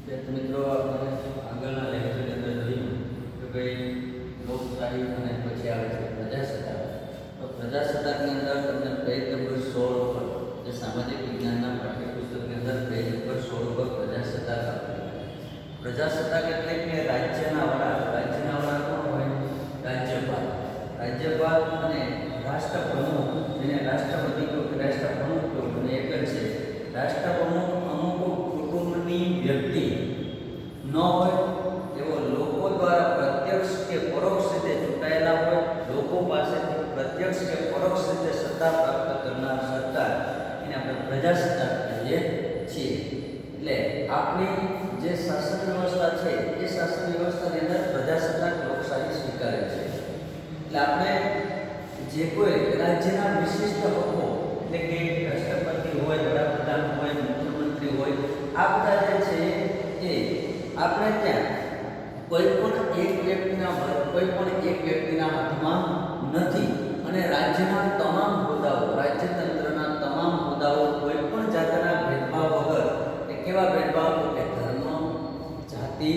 મિત્રો આપણે આગળના લેક્ચરની અંદર જોયું કે ભાઈ લોકશાહી અને પછી આવે છે પ્રજાસત્તાક. તો પ્રજાસત્તાકની અંદર તમને પેજ નંબર 16 પર જે સામાજિક વિજ્ઞાનના પાઠ્યપુસ્તકની અંદર પેજ નંબર 16 પર પ્રજાસત્તાક આપેલું છે. પ્રજાસત્તાક એટલે કે રાજ્યના વડા કોણ હોય? રાજ્યપાલ. રાજ્યપાલ અને રાષ્ટ્રપ્રમુખ, જેને રાષ્ટ્રપતિ કે રાષ્ટ્રપ્રમુખ અને એક જ છે. રાષ્ટ્રપ્રમુખ અમુક કુટુંબની વ્યક્તિ ન હોય એવો લોકો દ્વારા પ્રત્યક્ષ કે પરોક્ષ રીતે ચૂંટાયેલા હોય, લોકો પાસેથી પ્રત્યક્ષ કે પરોક્ષ રીતે સત્તા પ્રાપ્ત કરનાર સરકાર, એને આપણે પ્રજાસત્તાક કહીએ છીએ. એટલે આપણી જે શાસન વ્યવસ્થા છે એ શાસન વ્યવસ્થાની અંદર પ્રજાસત્તાક લોકશાહી સ્વીકારે છે. એટલે આપણે જે કોઈ રાજ્યના વિશિષ્ટ હકો, એટલે કે રાષ્ટ્રપતિ હોય, વડાપ્રધાન હોય, મુખ્યમંત્રી હોય, આ બધા જે છે એ આપણે ત્યાં કોઈ પણ એક વ્યક્તિના હાથમાં નથી. અને રાજ્યના તમામ હોદ્દાઓ, રાજ્યતંત્રના તમામ હોદ્દાઓ કોઈ પણ જાતના ભેદભાવ વગર, એ કેવા ભેદભાવ? કે ધર્મ, જાતિ,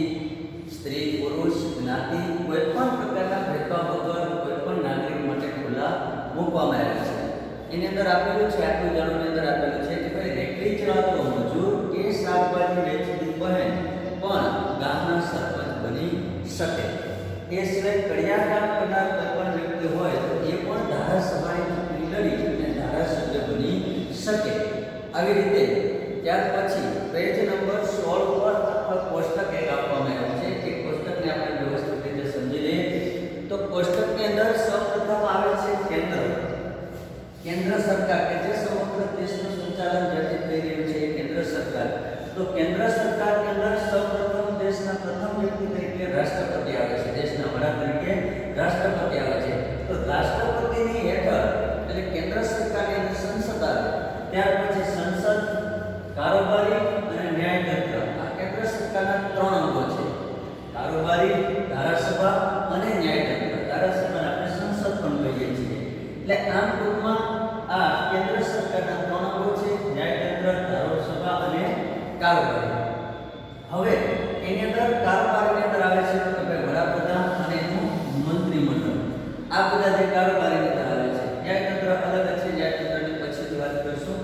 સ્ત્રી, પુરુષ, જ્ઞાતિ, કોઈ પણ પ્રકારના ભેદભાવ વગર કોઈ પણ નાગરિક માટે ખુલ્લા મૂકવામાં આવ્યા છે. એની અંદર આપેલું છે, આટલું જાણવાની અંદર આપેલું છે કે ભાઈ રેકડી ચલાવતો મજૂર કે શાકભાજી વેચતી બહેન પણ ગામના સરપંચ બની શકે. એ સિવાય કડિયા કામ કરનાર કોઈ પણ વ્યક્તિ હોય તો એ પણ ધારાસભાની ચૂંટણી લડી અને ધારાસભ્ય બની શકે. આવી રીતે ત્યાર પછી પેજ નંબર 16 પર આખા કોષ્ટક એક આપવામાં આવ્યું છે. કે કોષ્ટકને આપણે વ્યવસ્થિત રીતે સમજી લઈએ તો કોષ્ટકની અંદર સૌપ્રથમ આવે છે કેન્દ્ર સરકાર, કે જે સમગ્ર દેશનું સંચાલન જેથી થઈ રહ્યું છે એ કેન્દ્ર સરકાર. તો કેન્દ્ર સરકારની અંદર સૌપ્રથમ દેશના પ્રથમ વ્યક્તિ તરીકે રાષ્ટ્રપતિ આવે છે. દેશના વડા તરીકે રાષ્ટ્રપતિ આવે છે. તો રાષ્ટ્રપતિની હેઠળ એટલે કેન્દ્ર સરકારની અંદર સંસદ આવે. ત્યાર પછી સંસદ, કારોબારી અને ન્યાયતંત્ર. આ કેન્દ્ર સરકારના 3 અંગો છે: કારોબારી, ધારાસભા અને ન્યાયતંત્ર. ધારાસભાને આપણે સંસદ પણ કહીએ છીએ. એટલે આમ ટૂંકમાં આ કેન્દ્ર સરકારના 3 અંગો છે: ન્યાયતંત્ર, ધારાસભા અને કારોબારી. હવે એની અંદર કારોબારીની અંદર આવે છે તો કે વડાપ્રધાન અને એનું મંત્રીમંડળ. આ બધા જે કારોબારીની અંદર આવે છે. ન્યાયતંત્ર અલગ છે, ન્યાયતંત્રની પછીથી વાત કરીશું.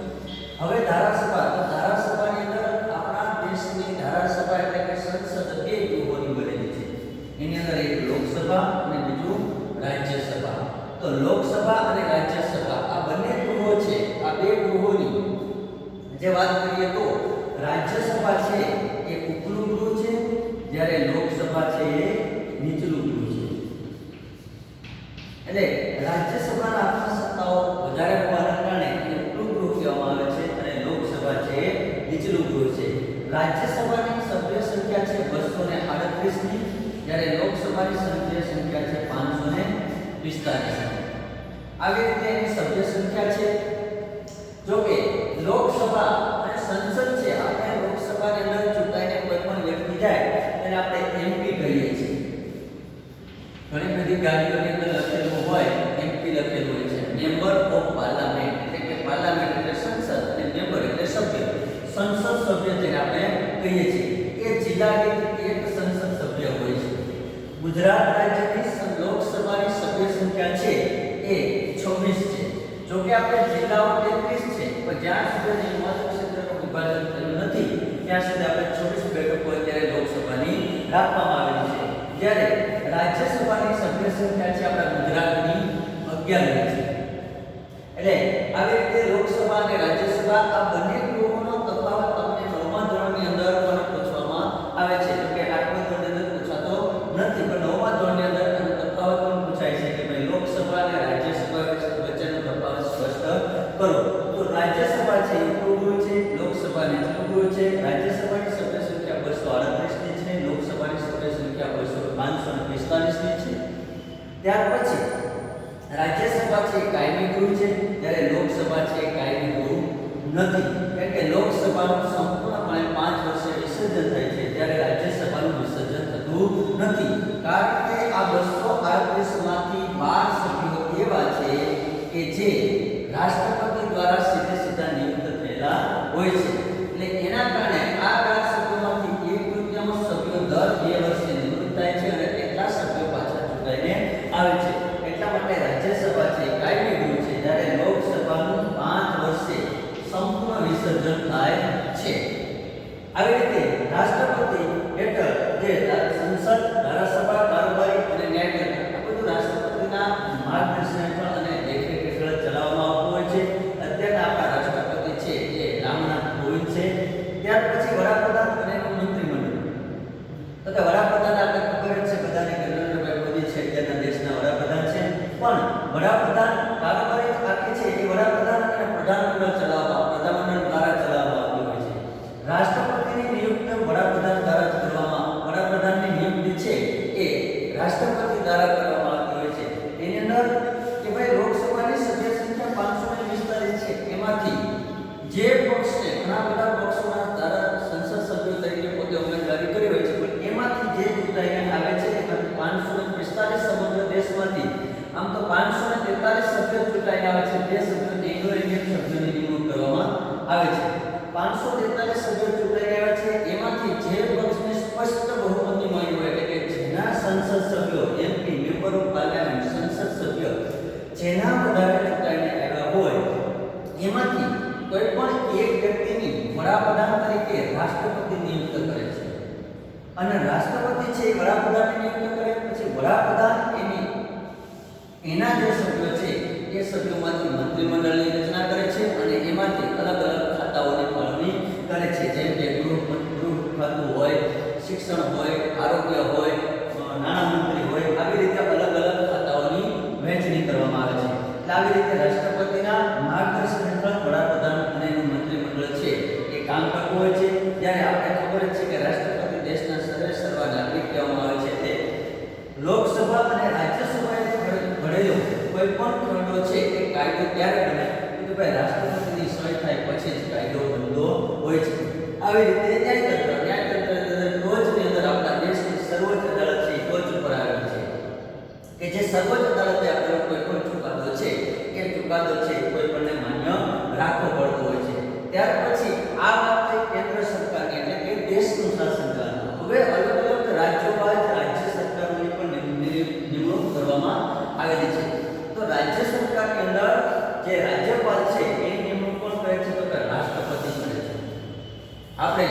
હવે ધારાસભા, તો ધારાસભાની અંદર આપણા દેશની ધારાસભા એટલે કે સંસદ 2 ગૃહોની બનેલી છે. એની અંદર એક લોકસભા અને બીજું રાજ્યસભા. તો લોકસભા અને રાજ્યસભા આ બંને ગૃહો છે. આ 2 ગૃહોની જે વાત કરીએ તો રાજ્યસભા છે એ ઉપલું ગૃહ છે, જ્યારે લોકસભા છે એ નીચલું ગૃહ છે. એટલે રાજ્યસભાના આત્મ સત્તાઓ વધારે હોવાના કારણે એને ઉપલું ગૃહ કહેવામાં આવે છે અને લોકસભા છે એ નીચલું ગૃહ છે. રાજ્યસભાની સભ્ય સંખ્યા છે 238 ની, જ્યારે લોકસભાની સભ્ય સંખ્યા છે 545. આવી રીતે એની સભ્ય સંખ્યા છે. જો કે લોકસભા અને સંસદ છે, આપણે લોકસભાની અંદર ચૂંટાઈને કોઈ પણ વ્યક્તિ જાય તેને આપણે એમપી કહીએ છીએ. ઘણી બધી ગાડીઓની અંદર લખેલું હોય એમપી લખેલું હોય છે. મેમ્બર ઓફ પાર્લામેન્ટ, એટલે કે પાર્લામેન્ટ એટલે સંસદ અને મેમ્બર એટલે સભ્ય. સંસદ સભ્ય જેને આપણે કહીએ છીએ એ જિલ્લા દીઠ એક સંસદ સભ્ય હોય છે. ગુજરાત રાજ્યની લોકસભાની સભ્ય સંખ્યા છે એ 26 છે. જો કે આપણે જિલ્લાઓ 33 છે, પણ જ્યાં સુધી મત ક્ષેત્રનું વિભાજન થયું નથી ત્યાં સુધી આપણે 26 બેઠકો અત્યારે લોકસભાની રાખવામાં આવેલી છે. જ્યારે રાજ્યસભાની સભ્ય સંખ્યા છે આપણા ગુજરાતની 11 છે. એટલે આવી રીતે લોકસભા અને રાજ્યસભા આ બંને ગૃહોનો તફાવત તમને 9મા ધોરણની અંદર પણ પૂછવામાં આવે છે. જો કે 8મા ધોરણની અંદર પૂછાતો નથી, પણ 9મા ધોરણની અંદર આનો તફાવત પણ પૂછાય છે કે ભાઈ લોકસભા અને રાજ્યસભા વચ્ચેનો તફાવત સ્પષ્ટ કરો. તો રાજ્યસભા છે એ ઉપલું ગૃહ છે, લોકસભા નીચલું ગૃહ છે. રાજ્યસભાની સભ્ય સંખ્યા 238 ની છે, લોકસભાની સભ્ય સંખ્યા 545 ની છે. ત્યાર પછી રાજ્યસભા છે એ કાયમી ગૃહ છે, જ્યારે લોકસભા છે એ કાયમી ગૃહ નથી. કારણ કે લોકસભાનું સંપૂર્ણપણે 5 વર્ષે વિસર્જન થાય છે, જ્યારે રાજ્યસભાનું વિસર્જન થતું નથી. કારણ કે આ 238 માંથી 12 સભ્યો એવા છે કે જે રાષ્ટ્રપતિ દ્વારા સીધા નિયુક્ત થયેલા હોય છે. એટલે એના કારણે આ 12 સભ્યોમાંથી એક આવી રીતે રાષ્ટ્રપતિ હેઠળ જે સંસદ, ધારાસભા, કારોબારી અને ન્યાયતંત્ર આ બધું રાષ્ટ્રપતિના માર્ગદર્શન હેઠળ અને દેખરેખ હેઠળ ચલાવવામાં આવતું હોય છે. અત્યારના આપણા રાષ્ટ્રપતિ છે એ રામનાથ કોવિંદ છે. ત્યાર પછી વડાપ્રધાન અને એનું મંત્રીમંડળ. તો કે વડાપ્રધાન આપણે ખબર જ છે બધાને કે નરેન્દ્રભાઈ મોદી છે અત્યારના દેશના વડાપ્રધાન છે. પણ વડાપ્રધાન કારોબારી આખી છે એ વડાપ્રધાન અને પ્રધાનમંડળ પ્રધાનમંડળ દ્વારા ચલાવવામાં આવતી હોય છે. રાષ્ટ્રપતિની નિયુક્તિ વડાપ્રધાન દ્વારા જ કરવામાં, વડાપ્રધાનની નિયુક્તિ છે એ રાષ્ટ્રપતિ દ્વારા કરવામાં આવતી હોય છે. એની અંદર કે ભાઈ લોકસભાની સભ્ય સંખ્યા 545 છે. એમાંથી જે પક્ષ છે, ઘણા બધા પક્ષોના ધારા સંસદ સભ્યો તરીકે પોતે ઉમેદવારી કરી હોય છે, પણ એમાંથી જે ચૂંટાઈને આવે છે એમાંથી 545 સમગ્ર દેશમાંથી, આમ તો 543 સભ્યો ચૂંટાઈને આવે છે. જે સભ્યો ઇન્ડો ઇન્ડિયન સભ્યોની નિમણૂક કરવામાં આવે છે. 543 સભ્યો ચૂંટાઈને આવે છે. એમાંથી જે પક્ષને સ્પષ્ટ બહુમતી મળી હોય, એટલે કે જેના સંસદ સભ્યો એમપી મેમ્બર ઓફ પાર્લામેન્ટ સંસદ સભ્ય જેના વધારે ચૂંટાઈને આવ્યા હોય એમાંથી કોઈ પણ એક વ્યક્તિની વડાપ્રધાન તરીકે રાષ્ટ્રપતિ નિયુક્ત કરે છે. અને રાષ્ટ્રપતિ છે એ વડાપ્રધાનને નિયુક્ત કરે, પછી વડાપ્રધાન એના જે સભ્યો છે એ સભ્યોમાંથી મંત્રીમંડળની રચના કરે છે અને એમાંથી અલગ અલગ ખાતાઓની ફાળવણી કરે છે. જેમ કે ગૃહ ખાતું હોય, શિક્ષણ હોય, આરોગ્ય હોય, નાણામંત્રી હોય, આવી રીતે અલગ અલગ ખાતાઓની વહેંચણી કરવામાં આવે છે. એટલે આવી રીતે રાષ્ટ્રપતિના માર્ગદર્શન હેઠળ વડાપ્રધાન અને એનું મંત્રીમંડળ છે એ કામ કરતું હોય છે. જ્યારે આપણે ખબર જ છે કે રાષ્ટ્રપતિ દેશના સર્વા નાગરિક કહેવામાં આવે છે. તે લોકસભા અને રાજ્યસભાએ ઘડેલો કોઈ પણ ખરડો છે એ કાયદો ત્યારે બને કે ભાઈ રાષ્ટ્રપતિની સહી થાય પછી જ કાયદો બનતો હોય છે. આવી રીતે ન્યાયતંત્ર ટોચની અંદર આપણા દેશની સર્વોચ્ચ અદાલત છે એ ટોચ ઉપર આવેલી છે કે જે સર્વોચ્ચ અદાલતે આપેલો કોઈ પણ ચુકાદો છે એ ચુકાદો છે કોઈ પણને માન્ય રાખવો પડતો હોય છે. ત્યાર પછી આ વાત થઈ કેન્દ્ર સરકારની, એટલે કે દેશનું શાસન કરવાનું. હવે અલગ અલગ રાજ્યોમાં રાજ્ય સરકારોની પણ નિમણૂક કરવામાં આવેલી છે. તો રાજ્ય સરકારની અંદર જે રાજ્યપાલ છે એની નિમણૂક કોણ કરે છે? તો કે રાષ્ટ્રપતિ કરે છે. આપણે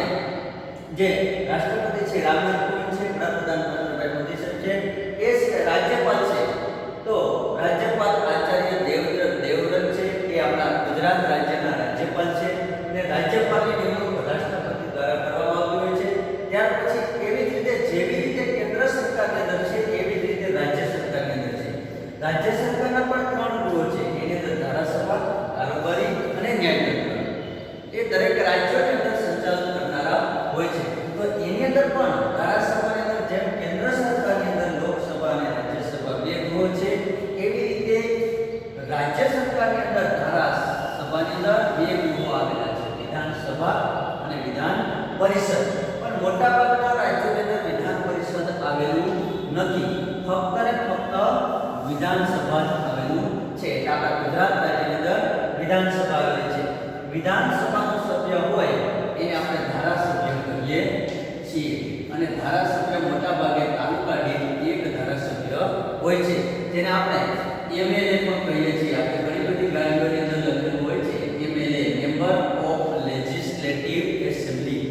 જે રાષ્ટ્રપતિ છે રામનાથ કોવિંદ છે, વડાપ્રધાન નરેન્દ્રભાઈ મોદી સાહેબ છે, એ રાજ્યપાલ છે. તો રાજ્યપાલ આચાર્ય દેવવ્રત છે એ આપણા ગુજરાત રાજ્યના રાજ્યપાલ છે. અને રાજ્યપાલની નિમણૂક રાષ્ટ્રપતિ દ્વારા કરવામાં આવતી હોય છે. ત્યાર પછી એવી જ રીતે જેવી રીતે કેન્દ્ર સરકારની અંદર છે એવી જ રીતે રાજ્ય સરકારની અંદર છે. રાજ્ય સરકારના પણ 3 ગૃહો છે. એની અંદર ધારાસભા, કારોબારી અને ન્યાયતંત્ર. એ દરેક રાજ્યોની અંદર સંચાલન કરનારા હોય છે. તો એની અંદર પણ ધારાસભાની અંદર જેમ કેન્દ્ર સરકારની અંદર લોકસભા અને રાજ્યસભા 2 ગૃહો છે, એવી રીતે રાજ્ય સરકારની અંદર ધારાસભાની અંદર 2 ગૃહો આવેલા છે, વિધાનસભા અને વિધાન પરિષદ. પણ મોટાભાગના રાજ્યોની અંદર વિધાન પરિષદ આવેલું નથી, ફક્ત ને ફક્ત વિધાનસભા જ આવેલું છે. એટલે આપણા ગુજરાત રાજ્યની અંદર વિધાનસભા આવેલી છે. વિધાનસભાનો સભ્ય હોય એને આપણે ધારાસભ્ય કહીએ છીએ. અને ધારાસભ્ય મોટા ભાગે તાલુકા દીઠ એક ધારાસભ્ય હોય છે, જેને આપણે એમએલએ પણ કહીએ છીએ. આપણે ઘણી બધી ગાડીઓની અંદર લખેલું હોય છે MLA, member of legislative assembly,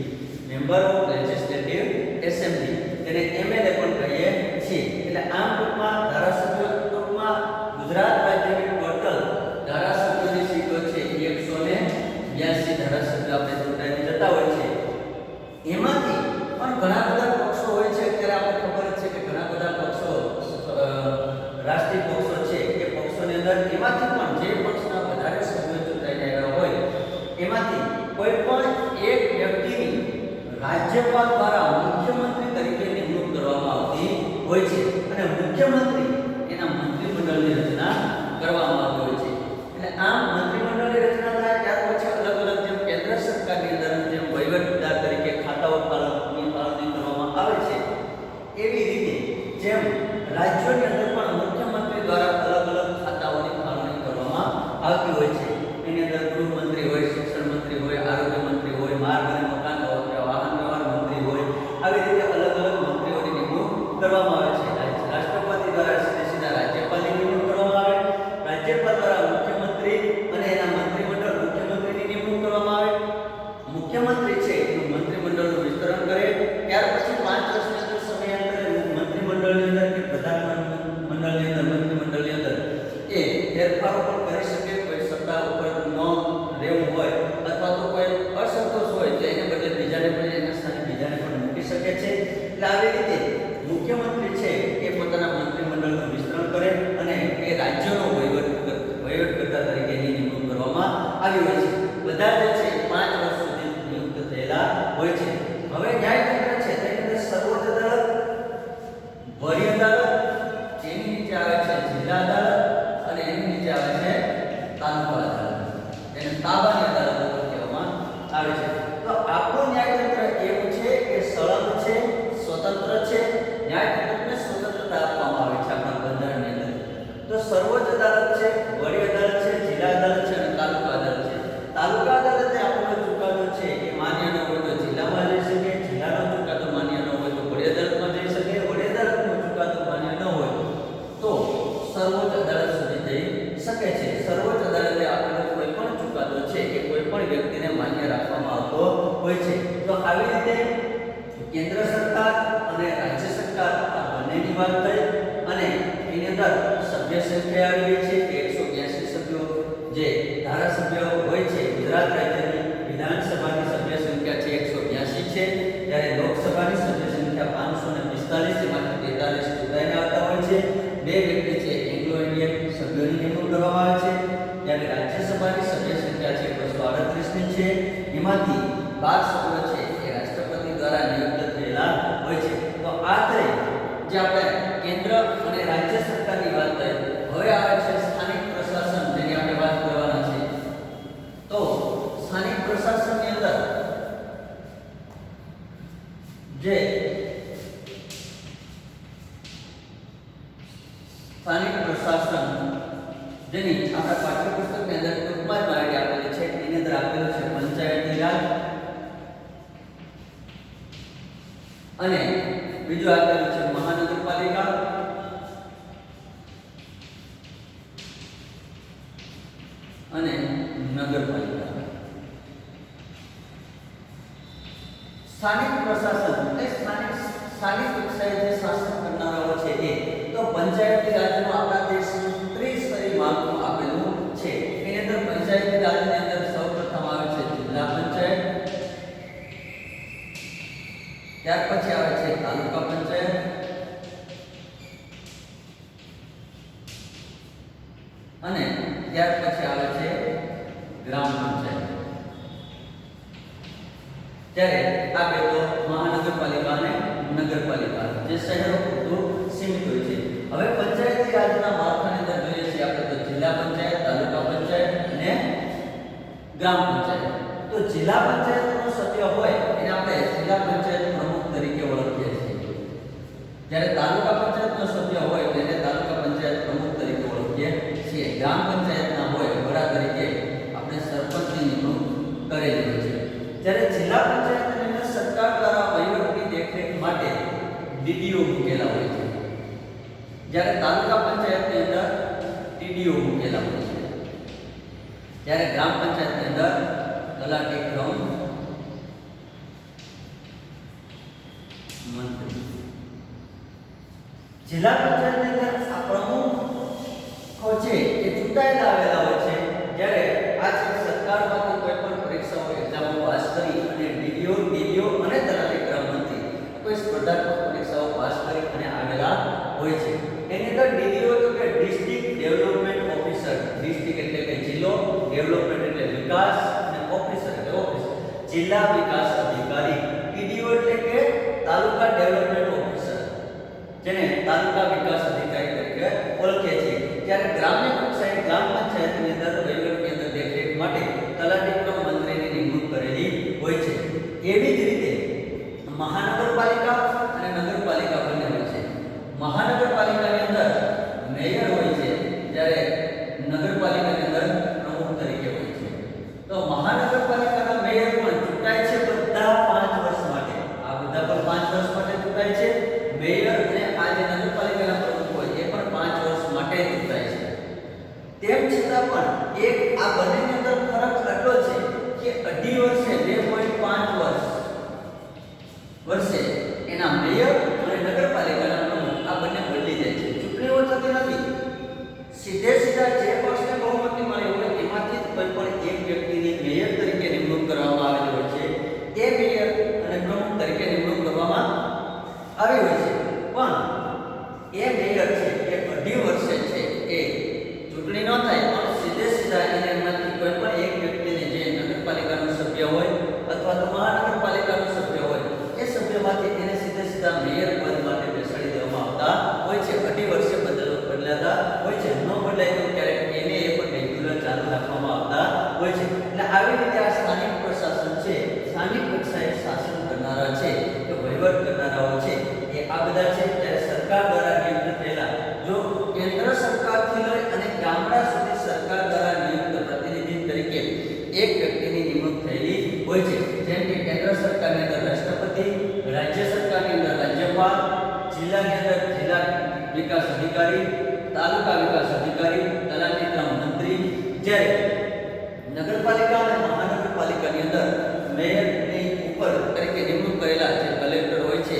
member of legislative assembly, તેને એમએલએ પણ કહીએ છીએ. એટલે આમ ટૂંકમાં ધારાસભ્ય ટૂંકમાં ગુજરાત રાજ્યની ટોટલ ધારાસભ્યોની સીટો છે 182 ધારાસભ્યો આપણે ચૂંટાઈને જતા હોય છે. એમાંથી પણ ઘણા બધા પક્ષો હોય છે. અત્યારે આપણે ખબર જ છે કે ઘણા બધા પક્ષો રાષ્ટ્રીય પક્ષો છે. એ પક્ષોની અંદર એમાંથી પણ જે પક્ષના વધારે સભ્યો ચૂંટાઈને આવ્યા હોય એમાંથી કોઈ પણ એક વ્યક્તિની રાજ્યપાલ દ્વારા મુખ્યમંત્રી તરીકે નિમણૂક કરવામાં આવતી હોય છે. અને મુખ્યમંત્રી એના મંત્રીમંડળની રચના કરવામાં આવતી હોય છે. એટલે આમ મંત્રીમંડળની રચના થાય ત્યાર પછી અલગ અલગ જેમ કેન્દ્ર સરકારની અંદર જેમ વહીવટદાર તરીકે ખાતાઓ ફાળવણી કરવામાં આવે છે, એવી રીતે જેમ રાજ્યોની અંદર પણ મુખ્યમંત્રી દ્વારા અલગ અલગ ખાતાઓની ફાળવણી કરવામાં આવતી હોય છે. એની અંદર ગૃહમંત્રી હોય, શિક્ષણ મંત્રી હોય, આરોગ્ય મંત્રી હોય, માર્ગ અને મકાન વાહન વ્યવહાર મંત્રી હોય, બધા જે છે 5 વર્ષ સુધી નિયુક્ત થયેલા હોય છે. હવે ન્યાયતંત્ર છે તેની અંદર સર્વોચ્ચ અદાલત, વડી અદાલત, એની નીચે આવે છે જિલ્લા અદાલત અને એની નીચે આવે છે તાલુકા અદાલત. એને તાબાની અદાલત કહેવામાં આવે છે. તો આપણું ન્યાયતંત્ર એવું છે કે સળંગ છે, સ્વતંત્ર છે. ન્યાયતંત્રને સ્વતંત્રતા આપવામાં આવે છે આપણા બંધારણની અંદર. તો સર્વોચ્ચ અદાલત છે, વડી અદાલત છે, જિલ્લા અદાલત છે અને તાલુકા અદાલત છે. તાલુકા અદાલતે આપેલો ચુકાદો છે એ માન્ય ન હોય તો જિલ્લામાં જઈ શકે, જિલ્લાનો ચુકાદો માન્ય ન હોય તો વડી અદાલતમાં જઈ શકે, વડી અદાલતનો ચુકાદો માન્ય ન હોય તો સર્વોચ્ચ અદાલત સુધી જઈ શકે છે. સર્વોચ્ચ અદાલતે આપેલો કોઈ પણ ચુકાદો છે એ કોઈ પણ વ્યક્તિને માન્ય રાખવામાં આવતો હોય છે. તો આવી રીતે કેન્દ્ર સરકાર અને રાજ્ય સરકાર આ બંનેની વાત થઈ અને એની અંદર સભ્ય સંખ્યા આવી છે 182 સભ્યો જે ધારાસભ્યો હોય છે. ગુજરાત રાજ્યની વિધાનસભાની સભ્ય સંખ્યા છે 182 છે, જ્યારે લોકસભાની સભ્ય સંખ્યા 545 એમાંથી 43 ચૂંટાઈને આવતા હોય છે. બે વ્યક્તિ છે એંગ્લો ઇન્ડિયન સભ્યોની નિમણૂક કરવામાં આવે છે, જ્યારે રાજ્યસભાની સભ્ય સંખ્યા છે 238 ની છે, એમાંથી 12 સભ્યો છે એ રાષ્ટ્રપતિ દ્વારા નિયુક્ત થયેલા હોય છે. તો આ થઈ જે આપણે કેન્દ્ર અને રાજ્ય સરકારની વાત થઈ. હવે આવે છે સ્થાનિક પ્રશાસન જેની આપણે વાત કરવાના છે. તો સ્થાનિક પ્રશાસનની અંદર જે સ્થાનિક પ્રશાસન જેની આપણા પાઠ્યપુસ્તકની અંદર ટૂંકમાં માહિતી આપેલી છે એની અંદર આપેલું છે પંચાયતી રાજ અને બીજું આપેલું છે મહાનગરપાલિકા અને નગરપાલિકા. સ્થાનિક પ્રશાસન એટલે સ્થાનિક કક્ષાએ જે શાસન કરનારાઓ છે એ તો પંચાયતી રાજમાં આપણા દેશનું ત્રિસ્તરીય માળખું આપેલું છે. એની અંદર પંચાયતી રાજની અંદર સૌપ્રથમ આવે છે જિલ્લા પંચાયત, ત્યાર પછી આવે છે તાલુકા પંચાયત, અને ત્યાર પછી આવે છે ગ્રામ પંચાયત. ત્યારે આ બે તો મહાનગરપાલિકા અને નગરપાલિકા જે શહેરો પૂરતું સીમિત હોય છે. હવે પંચાયતી રાજના માળખાની અંદર જોઈએ છીએ આપણે તો જિલ્લા પંચાયત, તાલુકા પંચાયત અને ગ્રામ પંચાયત. તો જિલ્લા પંચાયતનો સભ્ય હોય એને આપણે જિલ્લા પંચાયત પ્રમુખ તરીકે ઓળખીએ છીએ, જ્યારે તાલુકા પંચાયતનો સભ્ય હોય તેને તાલુકા પંચાયત પ્રમુખ તરીકે ઓળખીએ છીએ. ગ્રામ પંચાયતના હોય વડા તરીકે આપણે સરપંચની નિમણૂક કરેલી હોય છે. જ્યારે જિલ્લા પંચાયતની અંદર સરકાર દ્વારા વહીવટની દેખરેખ માટે ડીડીઓ મૂકેલા હોય છે, જ્યારે તાલુકા પંચાયતની અંદર ટીડીઓ મૂકેલા હોય છે, જ્યારે ગ્રામ પંચાયતની અંદર તલાટી ક્રમ મંત્રી. જિલ્લા પંચાયતની અંદર આ પ્રમુખો છે એ ચૂંટાયેલા આવેલા હોય છે, જ્યારે આ છે સરકારમાંથી કોઈ પણ પરીક્ષાઓ એક્ઝામો પાસ કરી અને ડીડીઓ અને તલાટી ક્રમ મંત્રી કોઈ સ્પર્ધાત્મક પરીક્ષાઓ પાસ કરી અને આવેલા હોય છે. એની અંદર ડીડીઓ તો કે ડિસ્ટ્રિક્ટ ડેવલપમેન્ટ ઓફિસર. ડિસ્ટ્રિક્ટ એટલે કે જિલ્લો, ડેવલપમેન્ટ એટલે વિકાસ અને ઓફિસર એટલે ઓફિસ જિલ્લા વિકાસ અધિકારી. ટીડીઓ એટલે કે તાલુકા ડેવલપમેન્ટ ઓફિસર, જેને તાલુકા વિકાસ અધિકારી તરીકે ઓળખીએ છીએ. જ્યારે ગ્રામ્ય કક્ષાએ ગ્રામ પંચાયતની અંદર વહીવટની અંદર દેખરેખ માટે તલાટી ક્રમ મંત્રીની નિમણૂક કરેલી હોય છે. એવી જ રીતે મહાનગરપાલિકા અને નગરપાલિકા બંને હોય છે. મહાનગરપાલિકાની અંદર મેયર હોય છે, જ્યારે નગરપાલિકાની અંદર પ્રમુખ તરીકે હોય છે. તો મહાનગરપાલિકાના મેયર પણ ચૂંટાય છે બધા 5 વર્ષ માટે. આ બધા પણ 5 વર્ષ માટે ચૂંટાય છે. મેયર અને આ જે નગરપાલિકાના પ્રમુખ હોય એ પણ 5 વર્ષ માટે ચૂંટાય છે. તેમ છતાં પણ એક આ બંનેની અંદર ફરક આટલો છે કે 2.5 વર્ષે 2.5 વર્ષે વિકાસ અધિકારી, તાલુકા વિકાસ અધિકારી, તલાટી કમ મંત્રી. જ્યારે નગરપાલિકા અને મહાનગરપાલિકાની અંદર મેયરની ઉપર તરીકે નિમણૂક કરેલા જે કલેક્ટર હોય છે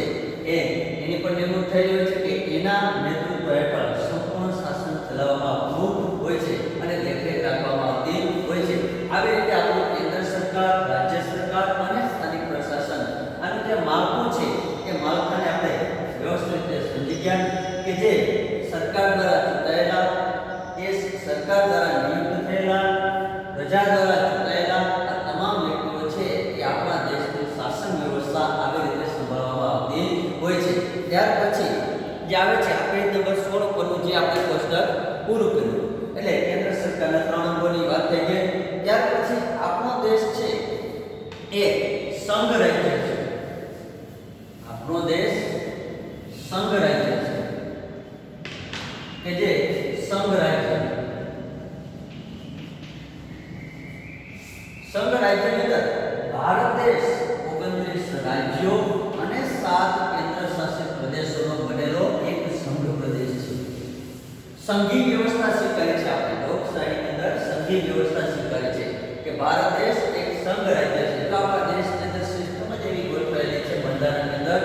એની પણ નિમણૂક થયેલી હોય છે કે એના નેતૃત્વ હેઠળ સંપૂર્ણ શાસન ચલાવવામાં આવતું હોય છે અને દેખરેખ રાખવામાં આવતી હોય છે. આવી રીતે આપણું કેન્દ્ર સરકાર, રાજ્ય સરકાર અને સ્થાનિક પ્રશાસન આનું જે માળખું છે એ માળખાને આપણે વ્યવસ્થિત રીતે સમજી ગયા કે જે સરકાર દ્વારા ચૂંટાયેલા, એ સરકાર દ્વારા નિયુક્ત થયેલા, પ્રજા દ્વારા ચૂંટાયેલા આ તમામ વ્યક્તિઓ છે એ આપણા દેશની શાસન વ્યવસ્થા આવી રીતે સંભાળવામાં આવતી હોય છે. ત્યાર પછી જે આવે છે આ પેજ નંબર 16 પરનું જે આપણે કોષ્ટક પૂરું કર્યું. એટલે કેન્દ્ર સરકારના 3 અંગોની વાત થઈ ગઈ. ત્યાર પછી આપણો દેશ છે એ સંઘ રાજ્ય છે. આપણો દેશ સંઘ રાજ્ય છે કે જે સંઘ રાજ્ય, સંઘ રાજ્યની અંદર ભારત દેશ 29 રાજ્યો અને 7 કેન્દ્ર શાસિત પ્રદેશોનો બનેલો એક સંઘ પ્રદેશ છે. સંઘી વ્યવસ્થા સ્વીકારી છે. આપણે લોકશાહીની અંદર સંઘી વ્યવસ્થા સ્વીકારી છે કે ભારત દેશ એક સંઘ રાજ્ય છે. તો આપણા દેશની અંદર સિસ્ટમ જ એવી ગોઠવાયેલી છે બંધારણની અંદર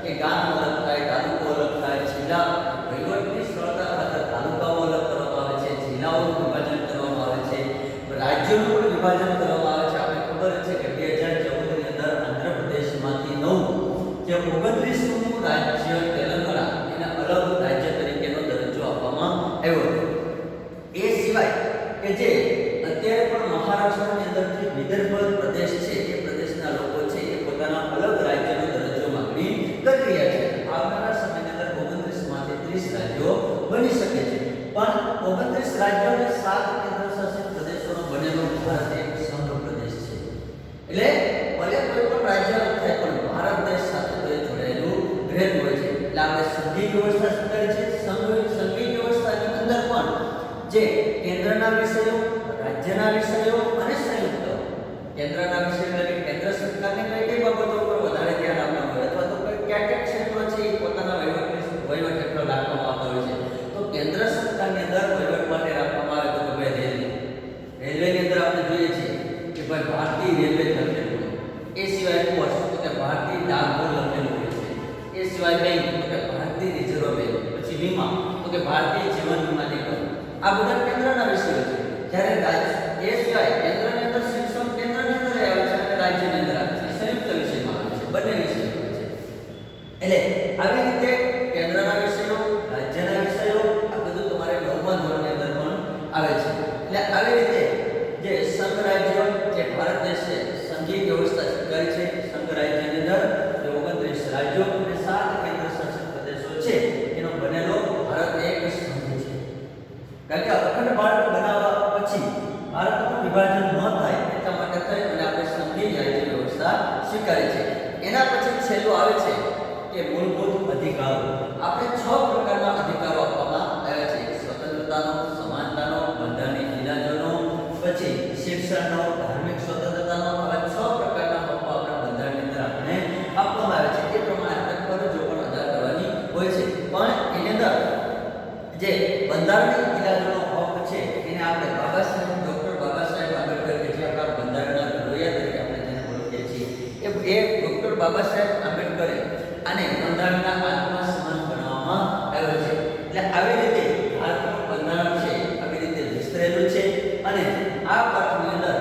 કે ગામ અલગ થાય, તાલુકો અલગ થાય, જિલ્લા વહીવટની સરળતા ખાતર તાલુકાઓ અલગ કરવામાં આવે છે, જિલ્લાઓનું વિભાજન કરવામાં આવે છે, રાજ્યોનું પણ વિભાજન કરવામાં આવે છે. આપણે ખબર છે કે 2014 ની અંદર આંધ્રપ્રદેશમાંથી 9 જે 29મું રાજ્ય તેલંગાણા એને અલગ રાજ્ય તરીકેનો દરજ્જો આપવામાં આવ્યો હતો. એ સિવાય કે જે અત્યારે પણ મહારાષ્ટ્રની અંદરથી વિદર્ભ પ્રદેશ છે એ પ્રદેશના લોકો છે એ પોતાના અલગ રાજ્યનો દરજ્જો માંગણી કરી રહ્યા છે. આવનારા સમયની અંદર 29 માંથી 30 રાજ્યો બની શકે છે. પણ 29 રાજ્યો અને 7 કેન્દ્ર શાસિત પ્રદેશોનો બનેલો ભારત એક સંઘ પ્રદેશ છે. એટલે ભલે કોઈ પણ રાજ્ય થાય પણ ભારત દેશ સાથે તો જોડાયેલું રહેતું હોય છે. એટલે આપણે સંઘી વ્યવસ્થા સ્વીકારી છે. સંઘી વ્યવસ્થાની અંદર પણ જે કેન્દ્રના વિષયો, રાજ્યના વિષયો અને સંયુક્ત કેન્દ્રના વિષયો એટલે કે કેન્દ્ર સરકારને કઈ બાબતો પર વધારે ધ્યાન આપવાનું હોય અથવા તો કયા ક્ષેત્રો છે એ પોતાના વહીવટ હેઠળ રાખવામાં આવતા હોય છે. તો કેન્દ્ર સરકારની અંદર વહીવટ માટે રાખવામાં આવે તો ભાઈ રેલવેની અંદર આપણે જોઈએ છીએ કે ભાઈ ભારતીય રેલવે લખેલું હોય. એ સિવાય પોસ્ટ તો કે ભારતીય ડાક બોર્ડ લખેલું હોય છે. એ સિવાય બેંક તો કે ભારતીય રિઝર્વ બેંક. પછી વીમા તો કે ભારતીય જીવન વીમા નિગમ. આ બધા કેન્દ્રના વિષયો છે. જ્યારે એ સિવાય કેન્દ્રની અંદર શિક્ષણ કેન્દ્રની અંદર આવે છે અને રાજ્યની અંદર આવે છે. સંયુક્ત વિષયમાં આવે છે. બંને વિષયો આવે છે. એટલે આવી રીતે કેન્દ્રના વિષયો, રાજ્યના વિષયો આ બધું તમારે 9મા ધોરણની અંદર પણ આવે છે. એટલે આવી રીતે જે સંઘ રાજ્ય જે ભારત દેશ છે સંઘીય વ્યવસ્થા સ્વીકારી છે. સંઘ રાજ્યની અંદર જે 29 રાજ્યો અને 7 કેન્દ્ર શાસિત પ્રદેશો છે એનો બનેલો ભારત એક સંઘ છે. કારણ કે અખંડ ભારત બનાવવા પછી ભારતનું વિભાજન ન થાય એટલા માટે થઈ અને આપણે સંઘીય રાજ્ય વ્યવસ્થા સ્વીકારી છે. એના પછી છેલ્લું આવે છે કે મૂળભૂત અધિકારો. આપણે 6 પ્રકારના અધિકારો આપવામાં આવ્યા છે. સ્વતંત્રતાનો, સમાનતાનો, બંધારણીય ઇલાજોનો, પછી શિક્ષણનો, ધાર્મિક સ્વતંત્રતાનો. આવા 6 પ્રકારના હકો આપણા બંધારણની અંદર આપણે આપવામાં આવે છે. એ પ્રમાણે આપણે ફરજો પણ અદા કરવાની હોય છે. પણ એની અંદર જે બંધારણીય ઇલાજોનો હક છે એને આપણે ડોક્ટર બાબા સાહેબ આંબેડકર કે જે આપણા બંધારણના ઘડવૈયા તરીકે આપણે જેને ઓળખીએ છીએ એ ડોક્ટર બાબા સાહેબ આંબેડકરે આને બંધારણના આત્મા સમાન બનાવવામાં આવ્યો છે. એટલે આવી રીતે ભારતનું બંધારણ છે આવી રીતે વિસ્તરેલું છે અને આ પાઠની અંદર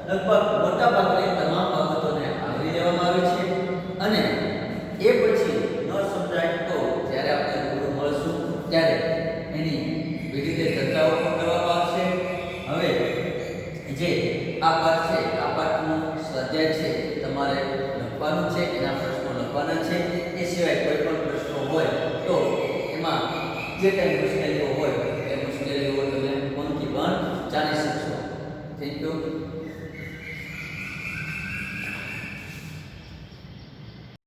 લગભગ મોટા ભાગની તમામ બાબતોને આવરી લેવામાં આવી છે. અને એ પછી ન સમજાય તો જ્યારે આપણે રૂબરૂ મળશું ત્યારે એની વિવિધ રીતે ચર્ચાઓ પણ કરવામાં આવશે. હવે જે આ પાઠ છે આ પાઠનું સ્વાધ્યાય છે તમારે લખવાનું છે, એના પ્રશ્નો લખવાના છે. એ સિવાય કોઈ પણ પ્રશ્નો હોય તો એમાં જે કંઈ પ્રશ્ન